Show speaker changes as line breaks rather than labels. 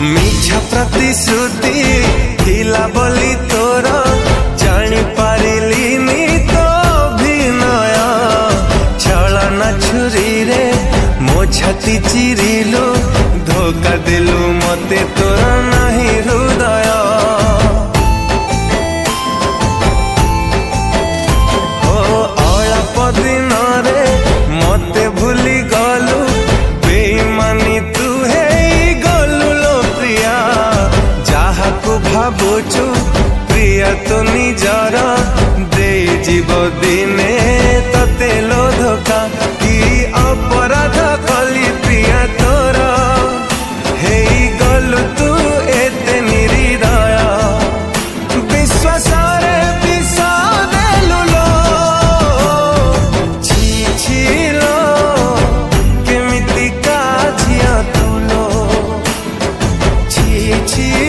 मिछा प्रतिश्रुति थिला बोली तोर जानी पारिलिनी तो अभिनय छलना छुरी रे मो छाती चिरिलु धोखा देलु मते तोर नहीं हृदय ओ अल्प दिन रे मते भूली गलु बेईमानी तू है गलु लो प्रिया जहा को भावुचु प्रिया तो निजर दे जीव दिने तते लो धोखा कि अपराध कली प्रिया तोर हे गलु तू एते निरीदय विश्वास रे विष देलु लो छी छी लो केमिति का झिया तू लो छी छी